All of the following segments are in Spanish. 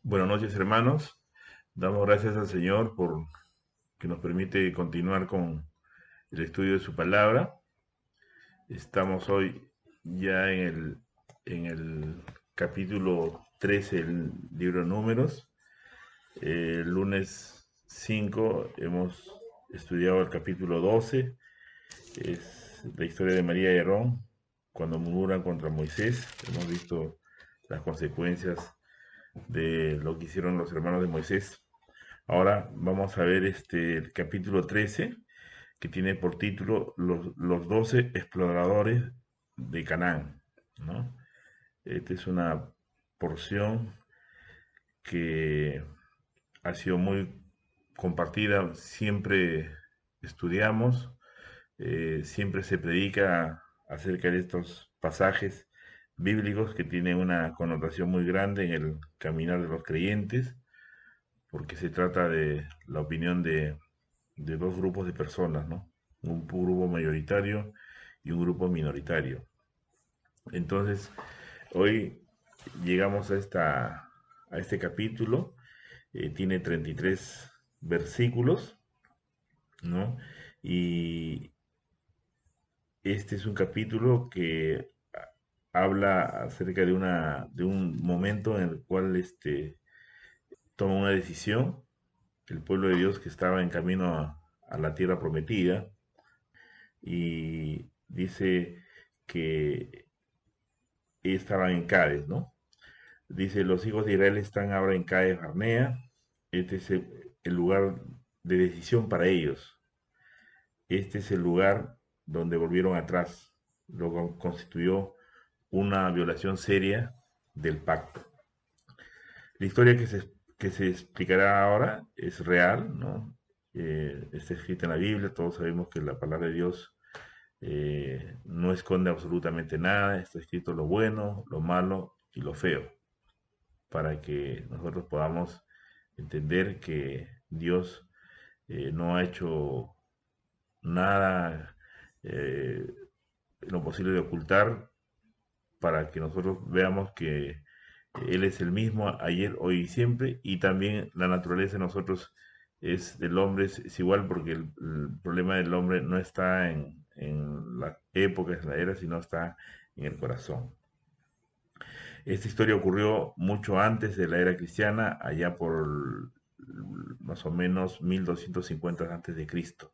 Buenas noches, hermanos. Damos gracias al Señor por que nos permite continuar con el estudio de su palabra. Estamos hoy ya en el capítulo 13 del libro de Números. El lunes 5 hemos estudiado el capítulo 12. Es la historia de María y Aarón cuando murmuran contra Moisés. Hemos visto las consecuencias de lo que hicieron los hermanos de Moisés. Ahora vamos a ver el capítulo 13, que tiene por título los 12 exploradores de Canaán, ¿no? Esta es una porción que ha sido muy compartida, siempre estudiamos, siempre se predica acerca de estos pasajes bíblicos que tienen una connotación muy grande en el caminar de los creyentes, porque se trata de la opinión de dos grupos de personas, ¿no? Un grupo mayoritario y un grupo minoritario. Entonces, hoy llegamos a este capítulo, tiene 33 versículos, ¿no? Y este es un capítulo que habla acerca de un momento en el cual toma una decisión el pueblo de Dios que estaba en camino a la tierra prometida, y dice que estaban en Cádiz, ¿no? Dice, los hijos de Israel están ahora en Cádiz Barnea. Este es el lugar de decisión para ellos. Este es el lugar donde volvieron atrás. Lo constituyó una violación seria del pacto. La historia que se explicará ahora es real, ¿no? Está escrita en la Biblia. Todos sabemos que la palabra de Dios no esconde absolutamente nada. Está escrito lo bueno, lo malo y lo feo, para que nosotros podamos entender que Dios no ha hecho nada en lo posible de ocultar, para que nosotros veamos que Él es el mismo ayer, hoy y siempre, y también la naturaleza de nosotros es del hombre, es igual, porque el problema del hombre no está en la época, en la era, sino está en el corazón. Esta historia ocurrió mucho antes de la era cristiana, allá por más o menos 1250 antes de Cristo.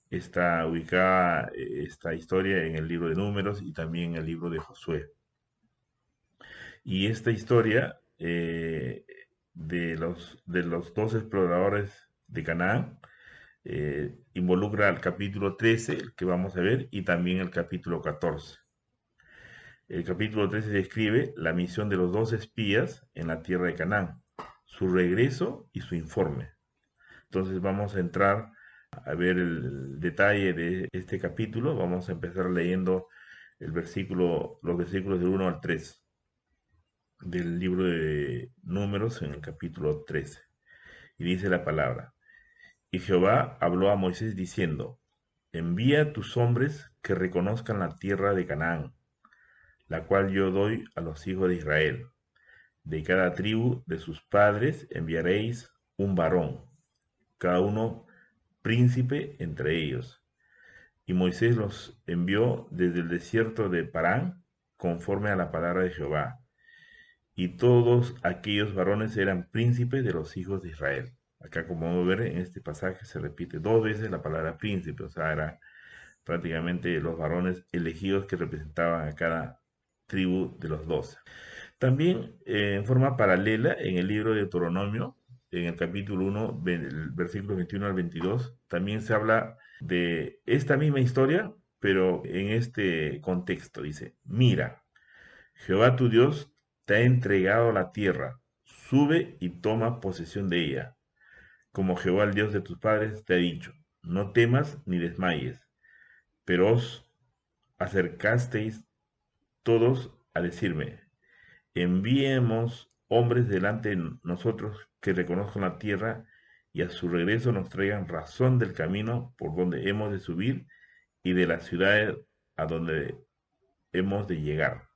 Está ubicada esta historia en el libro de Números y también en el libro de Josué. Y esta historia de los dos exploradores de Canaán involucra al capítulo 13, el que vamos a ver, y también el capítulo 14. El capítulo 13 describe la misión de los dos espías en la tierra de Canaán, su regreso y su informe. Entonces vamos a entrar a ver el detalle de este capítulo. Vamos a empezar leyendo los versículos del 1 al 3 del libro de Números en el capítulo 13. Y dice la palabra: Y Jehová habló a Moisés diciendo, envía a tus hombres que reconozcan la tierra de Canaán, la cual yo doy a los hijos de Israel. De cada tribu de sus padres enviaréis un varón, cada uno príncipe entre ellos. Y Moisés los envió desde el desierto de Parán, conforme a la palabra de Jehová. Y todos aquellos varones eran príncipes de los hijos de Israel. Acá, como vamos a ver en este pasaje, se repite dos veces la palabra príncipe, o sea, eran prácticamente los varones elegidos que representaban a cada tribu de los 12. También, en forma paralela, en el libro de Deuteronomio, en el capítulo 1, versículos 21 al 22, también se habla de esta misma historia, pero en este contexto. Dice, mira, Jehová tu Dios te ha entregado la tierra, sube y toma posesión de ella, como Jehová el Dios de tus padres te ha dicho, no temas ni desmayes, pero os acercasteis todos a decirme, enviemos hombres delante de nosotros que reconozcan la tierra y a su regreso nos traigan razón del camino por donde hemos de subir y de las ciudades a donde hemos de llegar.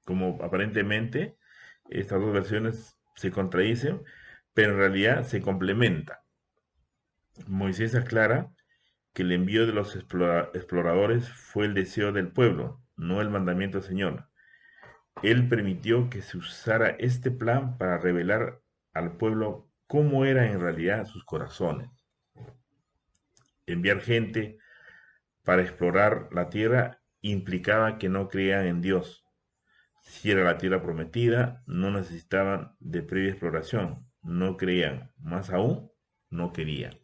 Como aparentemente Estas dos versiones se contradicen, pero en realidad se complementan. Moisés aclara que el envío de los exploradores fue el deseo del pueblo, no el mandamiento del Señor. Él permitió que se usara este plan para revelar al pueblo cómo eran en realidad sus corazones. Enviar gente para explorar la tierra implicaba que no creían en Dios. Si era la tierra prometida, no necesitaban de previa exploración, no creían, más aún, no querían.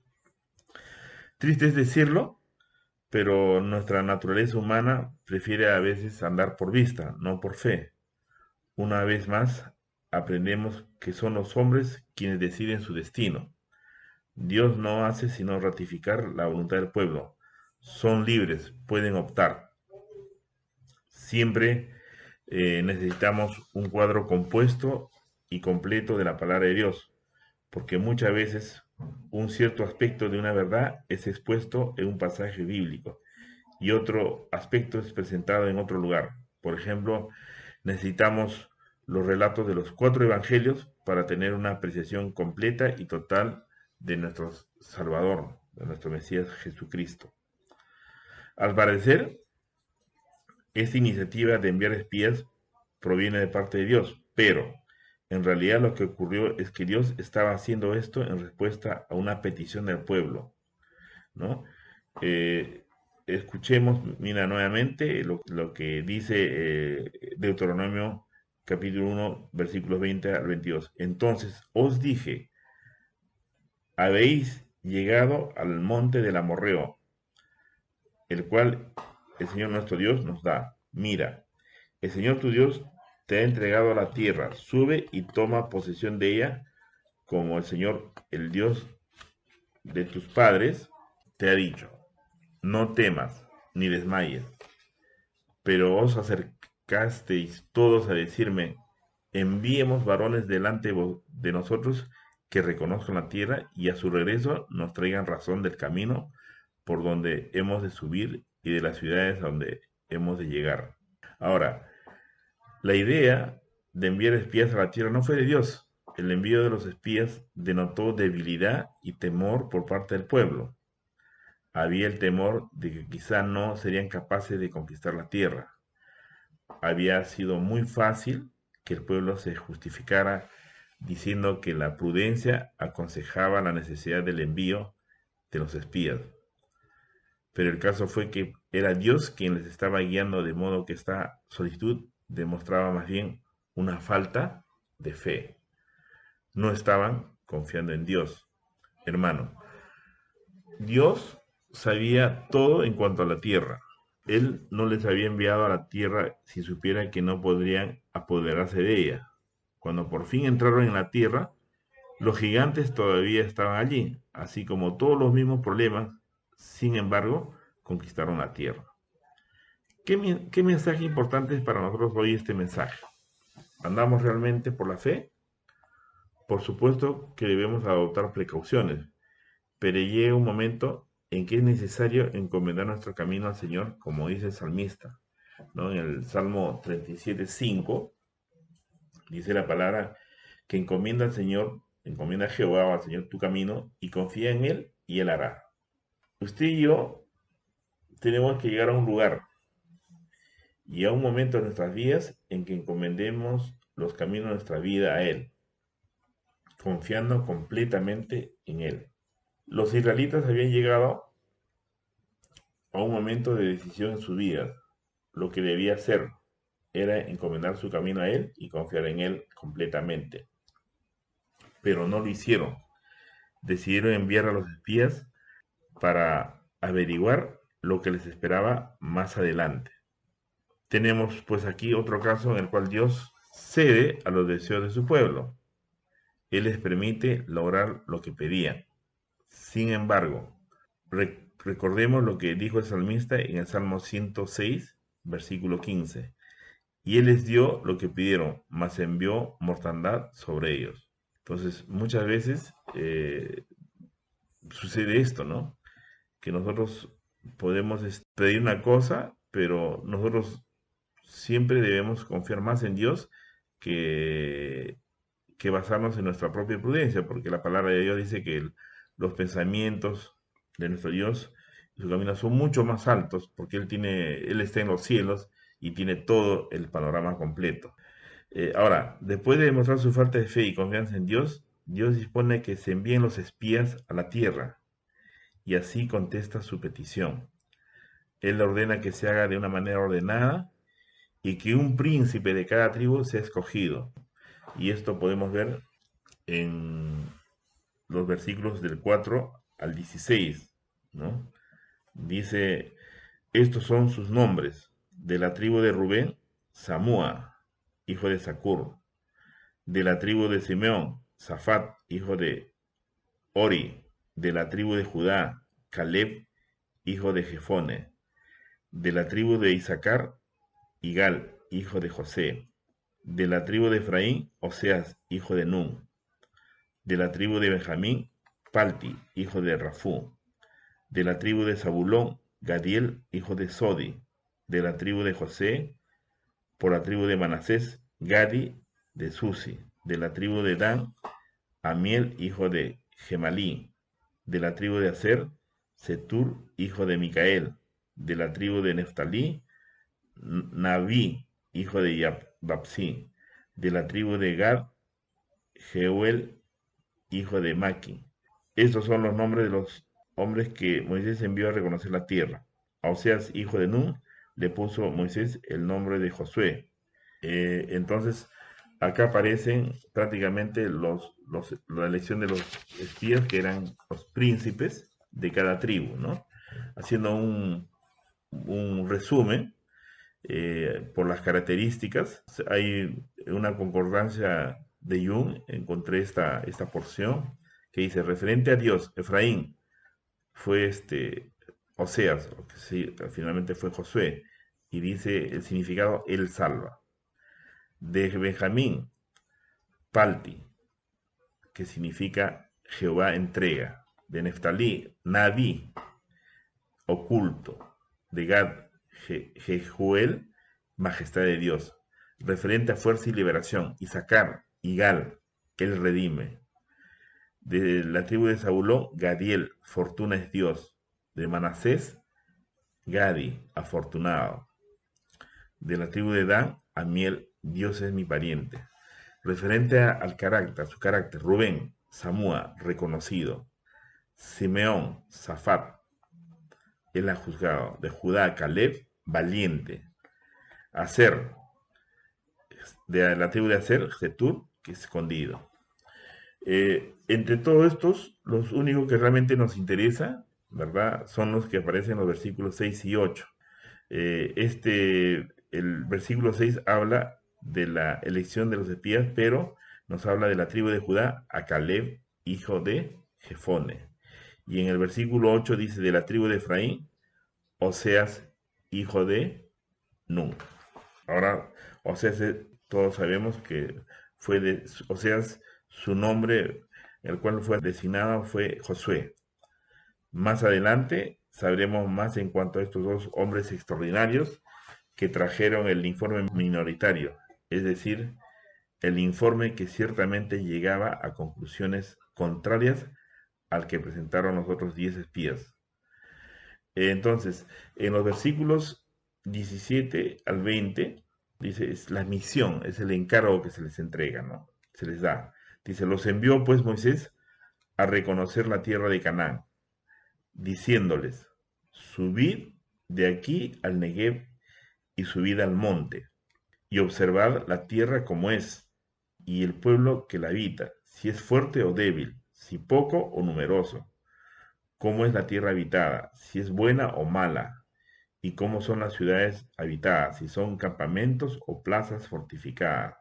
Triste es decirlo, pero nuestra naturaleza humana prefiere a veces andar por vista, no por fe. Una vez más, aprendemos que son los hombres quienes deciden su destino. Dios no hace sino ratificar la voluntad del pueblo. Son libres, pueden optar. Siempre necesitamos un cuadro compuesto y completo de la palabra de Dios, porque muchas veces un cierto aspecto de una verdad es expuesto en un pasaje bíblico y otro aspecto es presentado en otro lugar. Por ejemplo, necesitamos los relatos de los 4 evangelios para tener una apreciación completa y total de nuestro Salvador, de nuestro Mesías Jesucristo. Al parecer, esta iniciativa de enviar espías proviene de parte de Dios, pero en realidad lo que ocurrió es que Dios estaba haciendo esto en respuesta a una petición del pueblo, ¿no? Eh, Escuchemos, mira, nuevamente lo que dice Deuteronomio capítulo 1, versículos 20 al 22. Entonces os dije, habéis llegado al monte del Amorreo, el cual el Señor nuestro Dios nos da. Mira, el Señor tu Dios te ha entregado a la tierra, sube y toma posesión de ella, como el Señor, el Dios de tus padres, te ha dicho. No temas, ni desmayes. Pero os acercasteis todos a decirme, enviemos varones delante de nosotros que reconozcan la tierra y a su regreso nos traigan razón del camino por donde hemos de subir y de las ciudades a donde hemos de llegar. Ahora, la idea de enviar espías a la tierra no fue de Dios. El envío de los espías denotó debilidad y temor por parte del pueblo. Había el temor de que quizá no serían capaces de conquistar la tierra. Había sido muy fácil que el pueblo se justificara diciendo que la prudencia aconsejaba la necesidad del envío de los espías. Pero el caso fue que era Dios quien les estaba guiando, de modo que esta solicitud demostraba más bien una falta de fe. No estaban confiando en Dios. Hermano, Dios sabía todo en cuanto a la tierra. Él no les había enviado a la tierra si supiera que no podrían apoderarse de ella. Cuando por fin entraron en la tierra, los gigantes todavía estaban allí, así como todos los mismos problemas. Sin embargo, conquistaron la tierra. ¿Qué mensaje importante es para nosotros hoy este mensaje? ¿Andamos realmente por la fe? Por supuesto que debemos adoptar precauciones, pero llega un momento en que es necesario encomendar nuestro camino al Señor, como dice el salmista, ¿no? En el Salmo 37:5 dice la palabra que encomienda al Señor, encomienda a Jehová o al Señor tu camino y confía en Él y Él hará. Usted y yo tenemos que llegar a un lugar y a un momento de nuestras vidas en que encomendemos los caminos de nuestra vida a Él, confiando completamente en Él. Los israelitas habían llegado a un momento de decisión en su vida. Lo que debía hacer era encomendar su camino a Él y confiar en Él completamente. Pero no lo hicieron. Decidieron enviar a los espías para averiguar lo que les esperaba más adelante. Tenemos pues aquí otro caso en el cual Dios cede a los deseos de su pueblo. Él les permite lograr lo que pedían. Sin embargo, recordemos lo que dijo el salmista en el Salmo 106, versículo 15. Y Él les dio lo que pidieron, mas envió mortandad sobre ellos. Entonces, muchas veces sucede esto, ¿no? Que nosotros podemos pedir una cosa, pero nosotros siempre debemos confiar más en Dios que, que basarnos en nuestra propia prudencia, porque la palabra de Dios dice que los pensamientos de nuestro Dios y su camino son mucho más altos, porque Él está en los cielos y tiene todo el panorama completo. Ahora, después de demostrar su falta de fe y confianza en Dios, Dios dispone que se envíen los espías a la tierra y así contesta su petición. Él ordena que se haga de una manera ordenada y que un príncipe de cada tribu sea escogido. Y esto podemos ver en los versículos del 4 al 16, ¿no? Dice, estos son sus nombres. De la tribu de Rubén, Samúa, hijo de Zacur. De la tribu de Simeón, Safat, hijo de Ori. De la tribu de Judá, Caleb, hijo de Jefone. De la tribu de Isaacar, Igal, hijo de José. De la tribu de Efraín, Oseas, hijo de Nun. De la tribu de Benjamín, Palti, hijo de Rafú. De la tribu de Zabulón, Gadiel, hijo de Sodi. De la tribu de José, por la tribu de Manasés, Gadi, de Susi. De la tribu de Dan, Amiel, hijo de Gemalí. De la tribu de Aser, Setur, hijo de Micael. De la tribu de Neftalí, Naví, hijo de Babsi. De la tribu de Gad, Jeuel, hijo de Maki. Estos son los nombres de los hombres que Moisés envió a reconocer la tierra. A Oseas, hijo de Nun, le puso Moisés el nombre de Josué. Entonces, acá aparecen prácticamente la elección de los espías, que eran los príncipes de cada tribu, ¿no? Haciendo un resumen por las características. Hay una concordancia de Jung, encontré esta porción que dice, referente a Dios, Efraín fue Oseas, o que sí, finalmente fue Josué, y dice el significado, él salva. De Benjamín, Palti, que significa Jehová entrega. De Neftalí, Naví, oculto. De Gad, Jejuel, majestad de Dios. Referente a fuerza y liberación. Isaacar, Igal, él redime. De la tribu de Zabulón, Gadiel, fortuna es Dios. De Manasés, Gadi, afortunado. De la tribu de Dan, Amiel, Dios es mi pariente. Referente al carácter, su carácter, Rubén, Samúa, reconocido. Simeón, Safat, él ha juzgado. De Judá, Caleb, valiente. Aser, de la tribu de Aser, Setur, que es escondido. Entre todos estos, los únicos que realmente nos interesa, ¿verdad? Son los que aparecen en los versículos 6 y 8. El versículo 6 habla de la elección de los espías, pero nos habla de la tribu de Judá a Caleb, hijo de Jefone. Y en el versículo 8 dice de la tribu de Efraín, Oseas, hijo de Nun. Ahora, Oseas, todos sabemos que fue de Oseas, su nombre, el cual fue designado, fue Josué. Más adelante sabremos más en cuanto a estos dos hombres extraordinarios que trajeron el informe minoritario, es decir, el informe que ciertamente llegaba a conclusiones contrarias al que presentaron los otros 10 espías. Entonces, en los versículos 17 al 20, dice, es la misión, es el encargo que se les entrega, ¿no? Se les da. Dice, los envió pues Moisés a reconocer la tierra de Canaán, diciéndoles, subid de aquí al Negev y subid al monte, y observad la tierra como es, y el pueblo que la habita, si es fuerte o débil, si poco o numeroso, cómo es la tierra habitada, si es buena o mala, y cómo son las ciudades habitadas, si son campamentos o plazas fortificadas,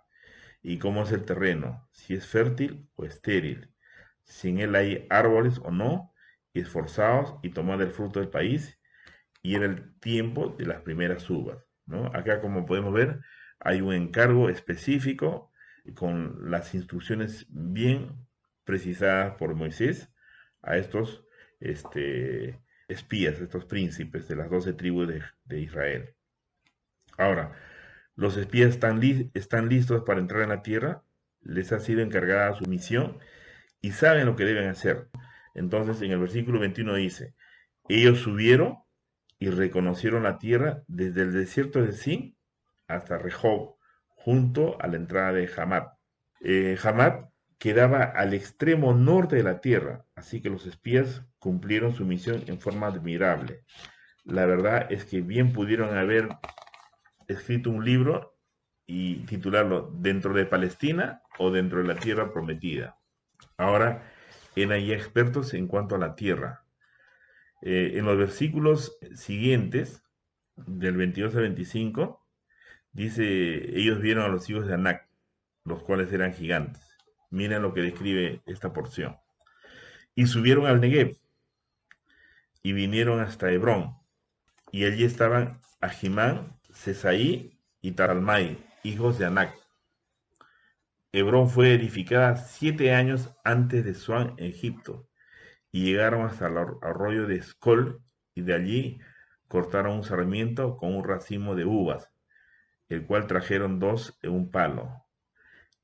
y cómo es el terreno, si es fértil o estéril, si en él hay árboles o no, y esforzaos y tomad el fruto del país, y era el tiempo de las primeras uvas, ¿no? Acá, como podemos ver, hay un encargo específico con las instrucciones bien precisadas por Moisés a estos espías, estos príncipes de las 12 tribus de Israel. Ahora, Los espías están listos para entrar en la tierra, les ha sido encargada su misión y saben lo que deben hacer. Entonces en el versículo 21 dice, ellos subieron y reconocieron la tierra desde el desierto de Sin hasta Rehob, junto a la entrada de Hamat. Hamat quedaba al extremo norte de la tierra, así que los espías cumplieron su misión en forma admirable. La verdad es que bien pudieron haber escrito un libro y titularlo Dentro de Palestina o Dentro de la Tierra Prometida. Ahora, eran ya expertos en cuanto a la tierra. En los versículos siguientes, del 22 al 25, dice, ellos vieron a los hijos de Anac, los cuales eran gigantes. Miren lo que describe esta porción. Y subieron al Negev y vinieron hasta Hebrón. Y allí estaban Ahimán, Sesaí y Talmai, hijos de Anac. Hebrón fue edificada 7 años antes de Suán, Egipto, y llegaron hasta el arroyo de Escol, y de allí cortaron un sarmiento con un racimo de uvas, el cual trajeron 2 en un palo,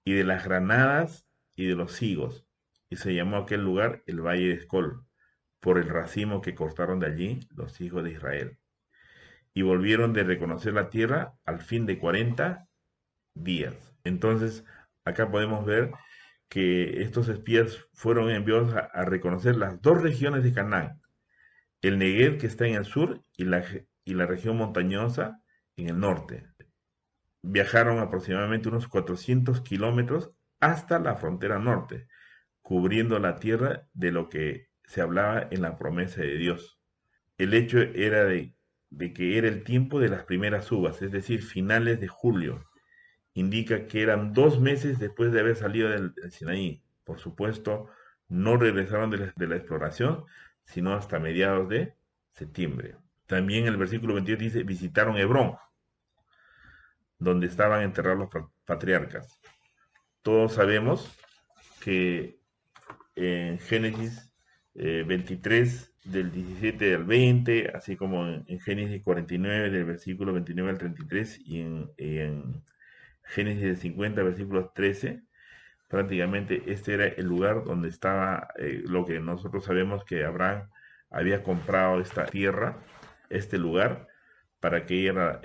y de las granadas y de los higos, y se llamó aquel lugar el Valle de Escol, por el racimo que cortaron de allí los hijos de Israel. Y volvieron de reconocer la tierra al fin de 40 días. Entonces, acá podemos ver que estos espías fueron enviados a reconocer las dos regiones de Canaán, el Negev que está en el sur y la región montañosa en el norte. Viajaron aproximadamente unos 400 kilómetros hasta la frontera norte, cubriendo la tierra de lo que se hablaba en la promesa de Dios. El hecho era de que era el tiempo de las primeras uvas, es decir, finales de julio. Indica que eran 2 meses después de haber salido del Sinaí. Por supuesto, no regresaron de la exploración, sino hasta mediados de septiembre. También el versículo 22 dice, visitaron Hebrón, donde estaban enterrados los patriarcas. Todos sabemos que en Génesis 23, del 17 al 20, así como en Génesis 49, del versículo 29 al 33, y en Génesis 50, versículos 13, prácticamente este era el lugar donde estaba lo que nosotros sabemos que Abraham había comprado esta tierra, este lugar, para que era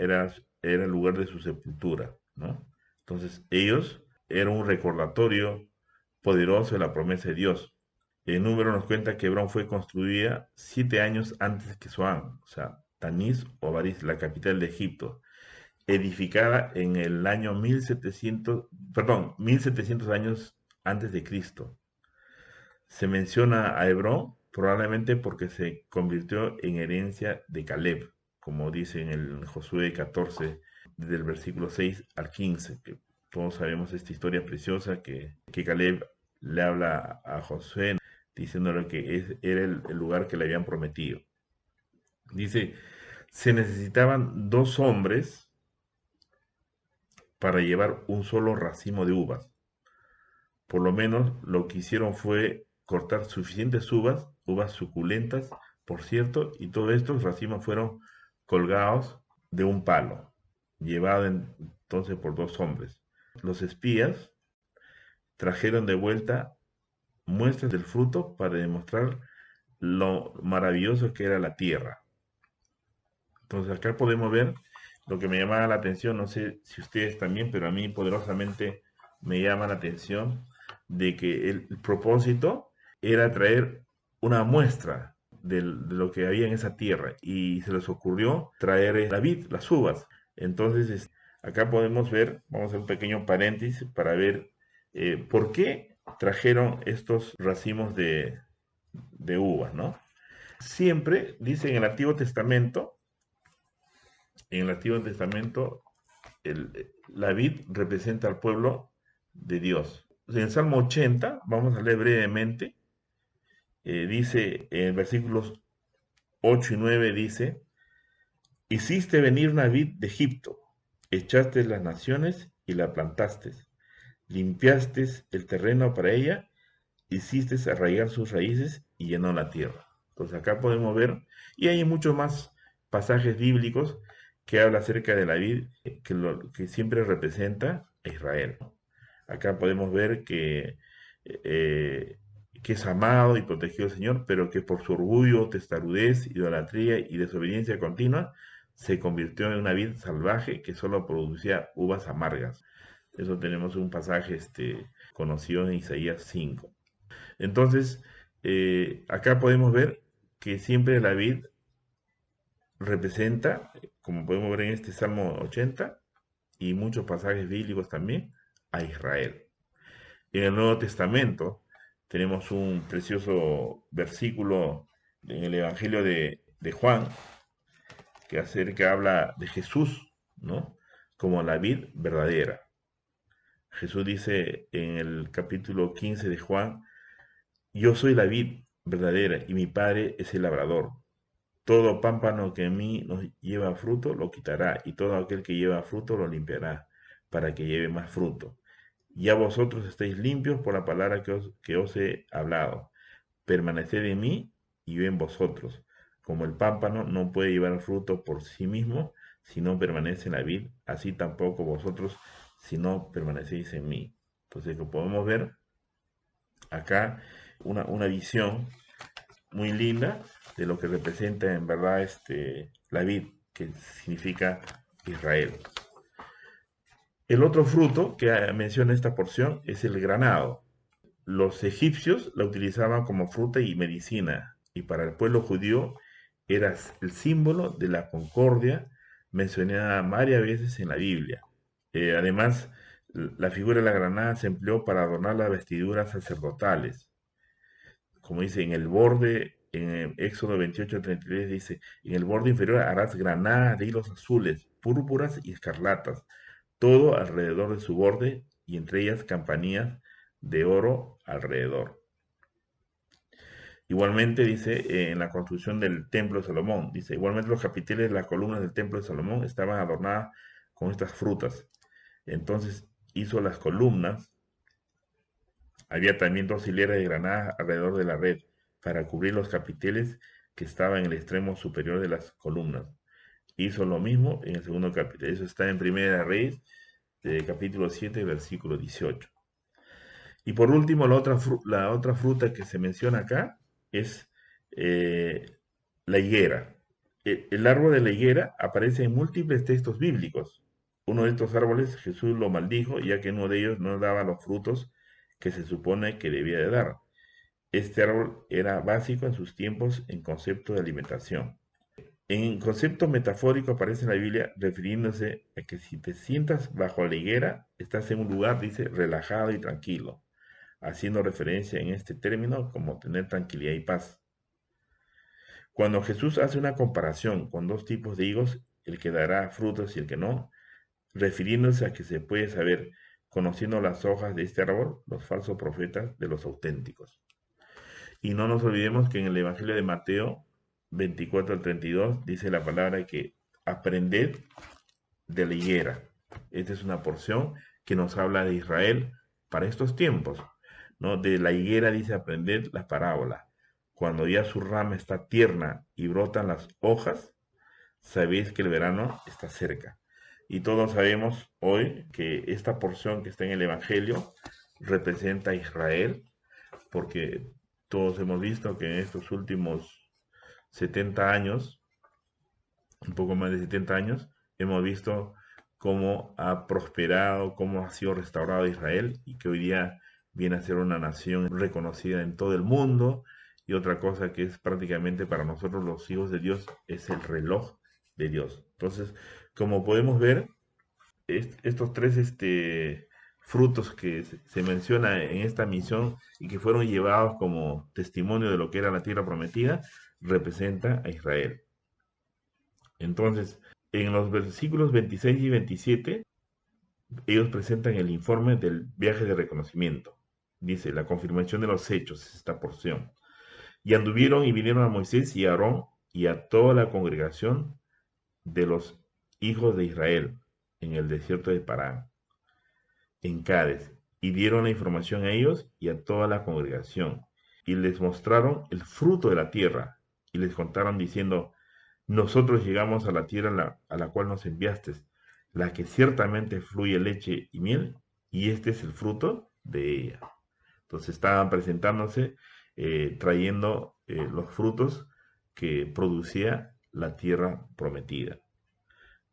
el lugar de su sepultura, ¿no? Entonces ellos eran un recordatorio poderoso de la promesa de Dios. El número nos cuenta que Hebrón fue construida 7 años antes que Zoán, o sea, Tanis o Baris, la capital de Egipto, edificada en el año 1700 años antes de Cristo. Se menciona a Hebrón probablemente porque se convirtió en herencia de Caleb, como dice en el Josué 14, del versículo 6 al 15, que todos sabemos esta historia preciosa que Caleb le habla a Josué diciéndole que era el lugar que le habían prometido. Dice, se necesitaban 2 hombres para llevar un solo racimo de uvas. Por lo menos lo que hicieron fue cortar suficientes uvas suculentas, por cierto, y todos estos racimos fueron colgados de un palo, llevado entonces por 2 hombres. Los espías trajeron de vuelta muestras del fruto para demostrar lo maravilloso que era la tierra. Entonces acá podemos ver lo que me llamaba la atención, no sé si ustedes también, pero a mí poderosamente me llama la atención de que el propósito era traer una muestra de lo que había en esa tierra y se les ocurrió traer la vid, las uvas. Entonces acá podemos ver, vamos a hacer un pequeño paréntesis para ver por qué trajeron estos racimos de uvas, ¿no? Siempre, dice en el Antiguo Testamento, la vid representa al pueblo de Dios. En el Salmo 80, vamos a leer brevemente, dice en versículos 8 y 9, dice, hiciste venir una vid de Egipto, echaste las naciones y la plantaste, limpiaste el terreno para ella, hiciste arraigar sus raíces y llenó la tierra. Entonces acá podemos ver, y hay muchos más pasajes bíblicos que habla acerca de la vid, que siempre representa a Israel. Acá podemos ver eh, que es amado y protegido del Señor, pero que por su orgullo, testarudez, idolatría y desobediencia continua, se convirtió en una vid salvaje que solo producía uvas amargas. Eso tenemos un pasaje conocido en Isaías 5. Entonces, acá podemos ver que siempre la vid representa, como podemos ver en este Salmo 80 y muchos pasajes bíblicos también, a Israel. En el Nuevo Testamento tenemos un precioso versículo en el Evangelio de Juan que habla de Jesús, ¿no? Como la vid verdadera. Jesús dice en el capítulo 15 de Juan: yo soy la vid verdadera y mi Padre es el labrador. Todo pámpano que en mí no lleva fruto lo quitará, y todo aquel que lleva fruto lo limpiará, para que lleve más fruto. Ya vosotros estáis limpios por la palabra que os he hablado. Permaneced en mí y yo en vosotros. Como el pámpano no puede llevar fruto por sí mismo si no permanece en la vid, así tampoco vosotros si no permanecéis en mí. Entonces, que podemos ver acá una visión muy linda de lo que representa en verdad la vid, que significa Israel. El otro fruto que menciona esta porción es el granado. Los egipcios la utilizaban como fruta y medicina, y para el pueblo judío era el símbolo de la concordia mencionada varias veces en la Biblia. Además, la figura de la granada se empleó para adornar las vestiduras sacerdotales. Como dice, en el borde, en Éxodo 28:33 dice: en el borde inferior harás granadas de hilos azules, púrpuras y escarlatas, todo alrededor de su borde, y entre ellas campanillas de oro alrededor. Igualmente dice en la construcción del templo de Salomón, dice: igualmente los capiteles de las columnas del templo de Salomón estaban adornadas con estas frutas. Entonces hizo las columnas. Había también 2 hileras de granadas alrededor de la red para cubrir los capiteles que estaban en el extremo superior de las columnas. Hizo lo mismo en el segundo capítulo. Eso está en Primera Reyes, capítulo 7, versículo 18. Y por último, la otra fruta que se menciona acá es la higuera. El árbol de la higuera aparece en múltiples textos bíblicos. Uno de estos árboles Jesús lo maldijo, ya que uno de ellos no daba los frutos que se supone que debía de dar. Este árbol era básico en sus tiempos en concepto de alimentación. En concepto metafórico aparece en la Biblia refiriéndose a que si te sientas bajo la higuera, estás en un lugar, dice, relajado y tranquilo, haciendo referencia en este término como tener tranquilidad y paz. Cuando Jesús hace una comparación con dos tipos de higos, el que dará frutos y el que no, refiriéndose a que se puede saber, conociendo las hojas de este árbol, los falsos profetas de los auténticos. Y no nos olvidemos que en el Evangelio de Mateo 24:32 dice la palabra que aprended de la higuera. Esta es una porción que nos habla de Israel para estos tiempos, ¿no? De la higuera dice: aprended la parábola. Cuando ya su rama está tierna y brotan las hojas, sabéis que el verano está cerca. Y todos sabemos hoy que esta porción que está en el Evangelio representa a Israel, porque todos hemos visto que en estos últimos 70 años, un poco más de 70 años, hemos visto cómo ha prosperado, cómo ha sido restaurado Israel, y que hoy día viene a ser una nación reconocida en todo el mundo. Y otra cosa que es prácticamente para nosotros los hijos de Dios es el reloj de Dios. Entonces, como podemos ver, estos tres frutos que se menciona en esta misión y que fueron llevados como testimonio de lo que era la tierra prometida, representa a Israel. Entonces, en los versículos 26 y 27, ellos presentan el informe del viaje de reconocimiento. Dice: la confirmación de los hechos es esta porción. Y anduvieron y vinieron a Moisés y a Aarón y a toda la congregación de los hijos de Israel en el desierto de Parán, en Cádiz, y dieron la información a ellos y a toda la congregación, y les mostraron el fruto de la tierra, y les contaron diciendo: nosotros llegamos a la tierra a la cual nos enviaste, la que ciertamente fluye leche y miel, y este es el fruto de ella. Entonces estaban presentándose, trayendo los frutos que producía la tierra prometida.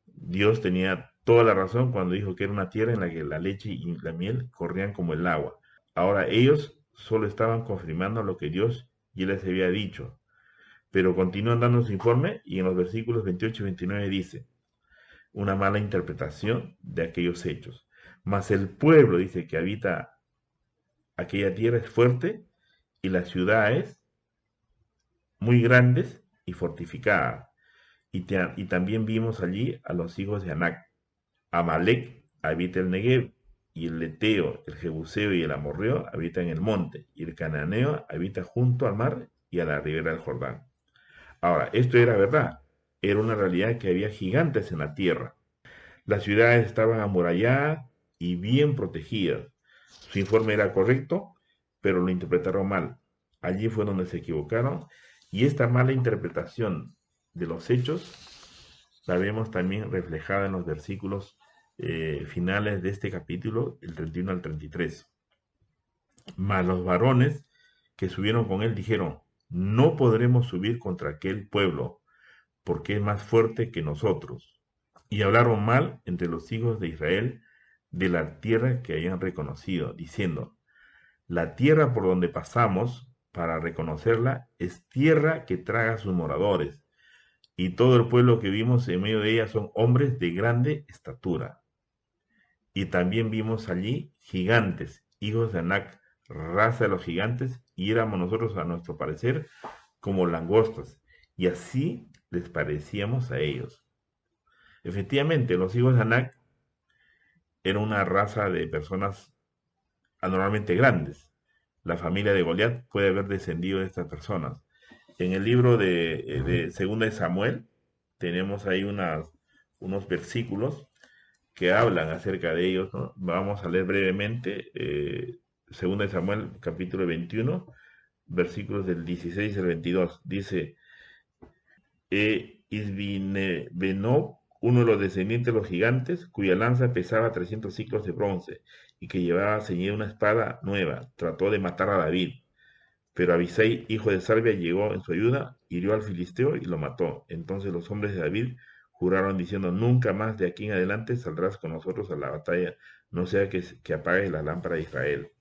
Dios tenía toda la razón cuando dijo que era una tierra en la que la leche y la miel corrían como el agua. Ahora ellos solo estaban confirmando lo que Dios ya les había dicho. Pero continúan dando su informe y en los versículos 28 y 29 dice una mala interpretación de aquellos hechos. Mas el pueblo, dice, que habita aquella tierra es fuerte y las ciudades muy grandes y fortificadas. Y también vimos allí a los hijos de Anac. Amalek habita el Negev, y el Leteo, el Jebuseo y el Amorreo habitan en el monte, y el Cananeo habita junto al mar y a la ribera del Jordán. Ahora, esto era verdad, era una realidad que había gigantes en la tierra. Las ciudades estaban amuralladas y bien protegidas. Su informe era correcto, pero lo interpretaron mal. Allí fue donde se equivocaron, y esta mala interpretación de los hechos la vemos también reflejada en los versículos finales de este capítulo, el 31 al 33. Mas los varones que subieron con él dijeron, no podremos subir contra aquel pueblo, porque es más fuerte que nosotros. Y hablaron mal entre los hijos de Israel de la tierra que habían reconocido, diciendo, la tierra por donde pasamos para reconocerla es tierra que traga a sus moradores, y todo el pueblo que vimos en medio de ella son hombres de grande estatura. Y también vimos allí gigantes, hijos de Anac, raza de los gigantes, y éramos nosotros, a nuestro parecer, como langostas, y así les parecíamos a ellos. Efectivamente, los hijos de Anac eran una raza de personas anormalmente grandes. La familia de Goliat puede haber descendido de estas personas. En el libro de Segunda de Samuel tenemos ahí unos versículos que hablan acerca de ellos, ¿no? Vamos a leer brevemente Segunda de Samuel capítulo 21, versículos del 16 al 22. Dice, Isbinebenob, uno de los descendientes de los gigantes, cuya lanza pesaba 300 ciclos de bronce y que llevaba ceñida una espada nueva, trató de matar a David. Pero Abisai, hijo de Sarbia, llegó en su ayuda, hirió al filisteo y lo mató. Entonces los hombres de David juraron diciendo, nunca más de aquí en adelante saldrás con nosotros a la batalla, no sea que apagues la lámpara de Israel,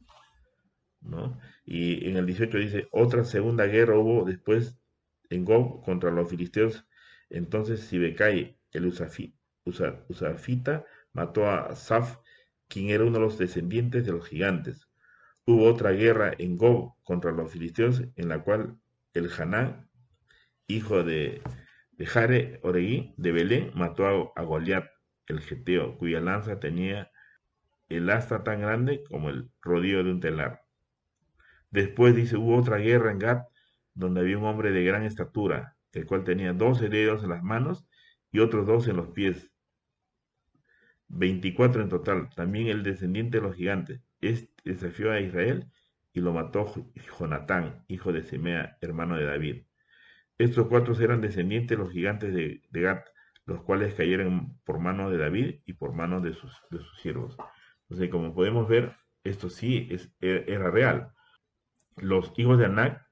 ¿no? Y en el 18 dice, otra segunda guerra hubo después en Gob contra los filisteos. Entonces Sibecai, el Usafita, mató a Saf, quien era uno de los descendientes de los gigantes. Hubo otra guerra en Gob contra los filisteos, en la cual el Haná, hijo de Jare Oregui de Belén, mató a Goliat, el geteo, cuya lanza tenía el asta tan grande como el rodillo de un telar. Después dice, hubo otra guerra en Gat, donde había un hombre de gran estatura, el cual tenía 12 dedos en las manos y otros 12 en los pies, 24 en total, también el descendiente de los gigantes. Este desafió a Israel y lo mató Jonatán, hijo de Semea, hermano de David. Estos cuatro eran descendientes de los gigantes de Gat, los cuales cayeron por mano de David y por mano de sus siervos. Entonces, como podemos ver, esto sí era real. Los hijos de Anac,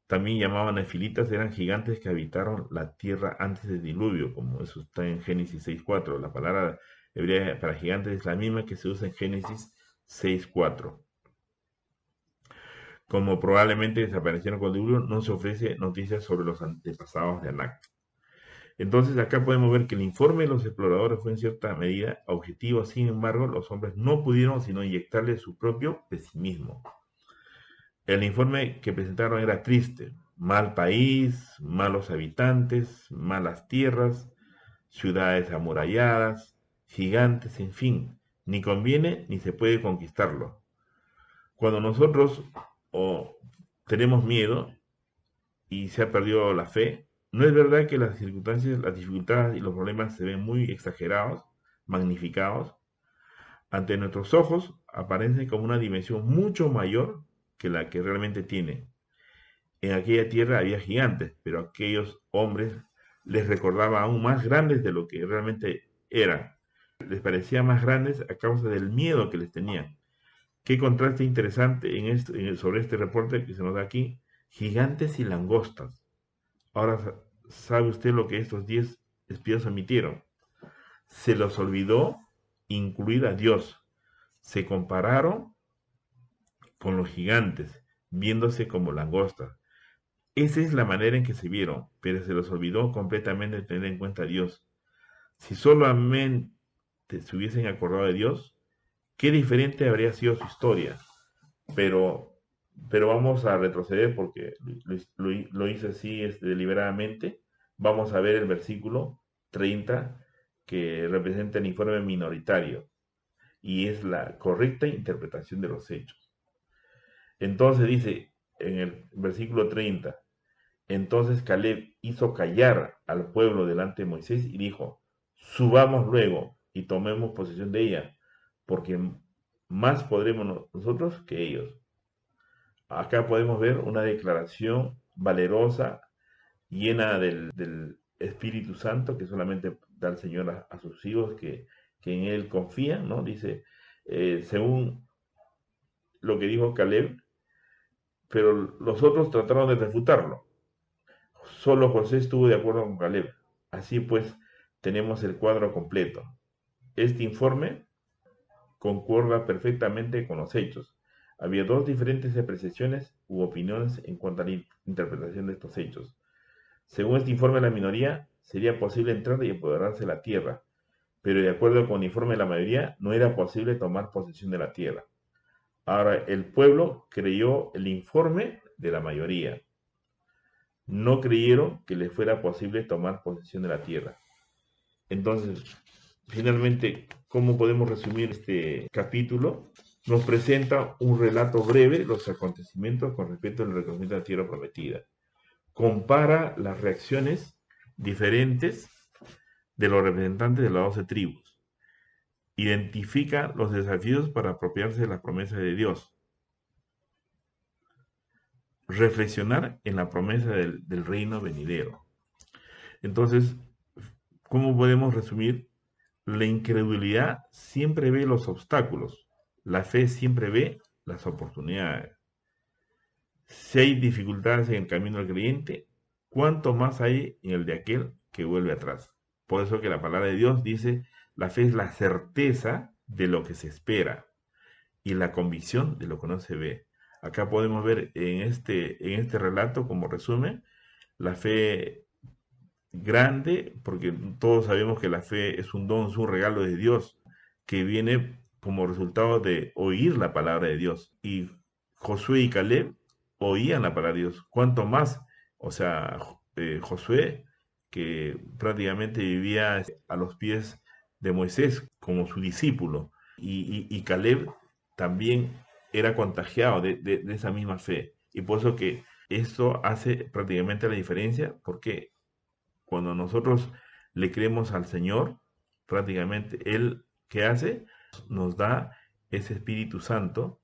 también llamaban nefilitas, eran gigantes que habitaron la tierra antes del diluvio, como eso está en Génesis 6.4. La palabra hebrea para gigantes es la misma que se usa en Génesis 6.4. Como probablemente desaparecieron con el diluvio, no se ofrece noticias sobre los antepasados de Anac. Entonces acá podemos ver que el informe de los exploradores fue en cierta medida objetivo, sin embargo los hombres no pudieron sino inyectarle su propio pesimismo. El informe que presentaron era triste: mal país, malos habitantes, malas tierras, ciudades amuralladas, gigantes, en fin, ni conviene ni se puede conquistarlo. Cuando nosotros tenemos miedo y se ha perdido la fe, no es verdad que las circunstancias, las dificultades y los problemas se ven muy exagerados, magnificados. Ante nuestros ojos aparecen como una dimensión mucho mayor que la que realmente tiene. En aquella tierra había gigantes, pero aquellos hombres les recordaba aún más grandes de lo que realmente eran. Les parecía más grandes a causa del miedo que les tenían. Qué contraste interesante sobre este reporte que se nos da aquí. Gigantes y langostas. Ahora sabe usted lo que estos 10 espías omitieron. Se los olvidó incluir a Dios. Se compararon con los gigantes, viéndose como langostas. Esa es la manera en que se vieron, pero se les olvidó completamente tener en cuenta a Dios. Si solamente se hubiesen acordado de Dios, qué diferente habría sido su historia. Pero, pero vamos a retroceder porque lo hice así deliberadamente. Vamos a ver el versículo 30 que representa el informe minoritario y es la correcta interpretación de los hechos. Entonces dice en el versículo 30, entonces Caleb hizo callar al pueblo delante de Moisés y dijo, subamos luego y tomemos posesión de ella, porque más podremos nosotros que ellos. Acá podemos ver una declaración valerosa, llena del Espíritu Santo, que solamente da el Señor a sus hijos que en Él confían, ¿no? Dice, según lo que dijo Caleb, pero los otros trataron de refutarlo. Solo José estuvo de acuerdo con Caleb. Así pues, tenemos el cuadro completo. Este informe concuerda perfectamente con los hechos. Había dos diferentes apreciaciones u opiniones en cuanto a la interpretación de estos hechos. Según este informe de la minoría, sería posible entrar y apoderarse de la tierra, pero de acuerdo con el informe de la mayoría, no era posible tomar posesión de la tierra. Ahora, el pueblo creyó el informe de la mayoría. No creyeron que les fuera posible tomar posesión de la tierra. Entonces, finalmente, ¿cómo podemos resumir este capítulo? Nos presenta un relato breve de los acontecimientos con respecto al reconocimiento de la tierra prometida. Compara las reacciones diferentes de los representantes de las 12 tribus. Identifica los desafíos para apropiarse de las promesas de Dios. Reflexionar en la promesa del reino venidero. Entonces, ¿cómo podemos resumir? La incredulidad siempre ve los obstáculos, la fe siempre ve las oportunidades. Si hay dificultades en el camino del creyente, ¿cuánto más hay en el de aquel que vuelve atrás? Por eso que la palabra de Dios dice, la fe es la certeza de lo que se espera y la convicción de lo que no se ve. Acá podemos ver en este relato, como resumen, la fe grande, porque todos sabemos que la fe es un don, es un regalo de Dios, que viene como resultado de oír la palabra de Dios. Y Josué y Caleb oían la palabra de Dios. ¿Cuánto más? O sea, Josué, que prácticamente vivía a los pies de Moisés como su discípulo, y Caleb también era contagiado de esa misma fe. Y por eso que eso hace prácticamente la diferencia, porque cuando nosotros le creemos al Señor, prácticamente Él, ¿qué hace? Nos da ese Espíritu Santo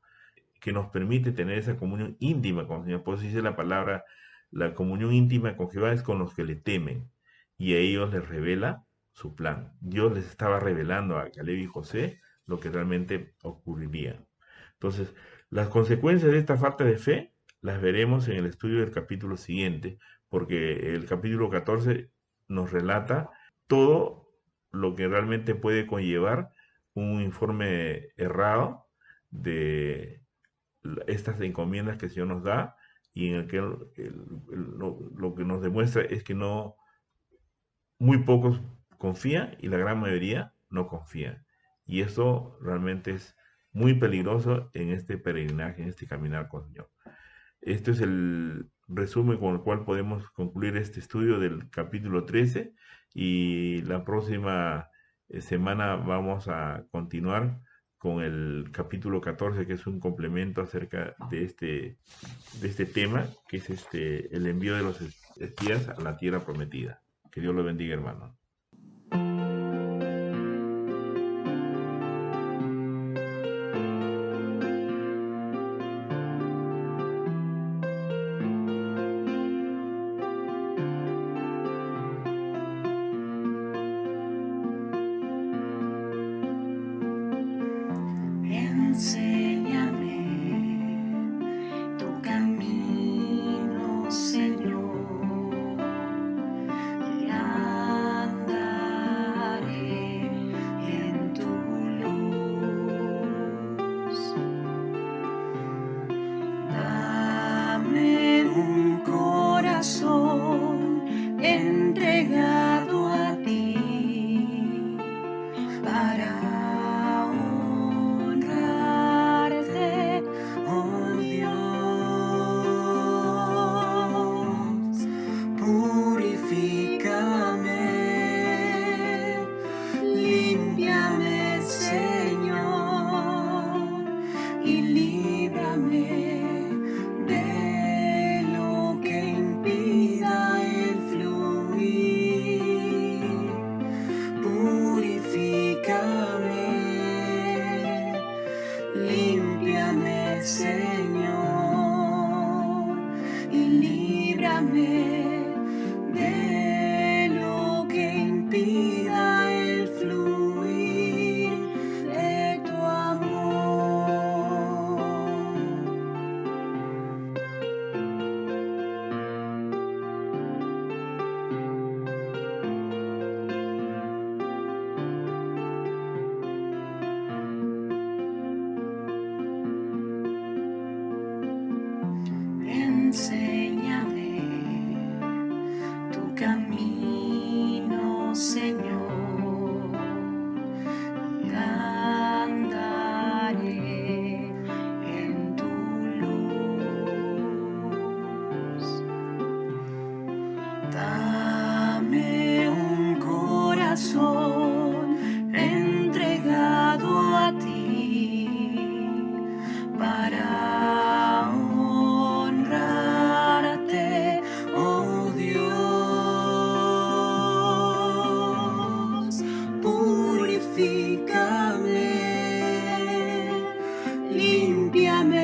que nos permite tener esa comunión íntima con el Señor. Por eso dice la palabra, la comunión íntima con Jehová es con los que le temen, y a ellos les revela su plan. Dios les estaba revelando a Caleb y José lo que realmente ocurriría. Entonces, las consecuencias de esta falta de fe las veremos en el estudio del capítulo siguiente, porque el capítulo 14 nos relata todo lo que realmente puede conllevar un informe errado de estas encomiendas que el Señor nos da y en el que lo que nos demuestra es que no muy pocos confían y la gran mayoría no confían. Y eso realmente es muy peligroso en este peregrinaje, en este caminar con el Señor. Este es el resumen con el cual podemos concluir este estudio del capítulo 13 y la próxima semana vamos a continuar con el capítulo 14 que es un complemento acerca de este tema que es el envío de los espías a la tierra prometida. Que Dios lo bendiga, hermano. Enséñame tu camino, Señor, y andaré en tu luz. Dame un corazón entregado a ti para honrarte, oh Dios. Purifícame, límpiame, Señor, y líbrame de lo que impida el fluir. Purifícame, límpiame, Señor, y líbrame de lo que impida el fluir de tu amor. Enséñame tu camino, Señor, y andaré en tu luz. Dame un corazón entregado a ti para honrarte, oh Dios. Purifícame, límpiame,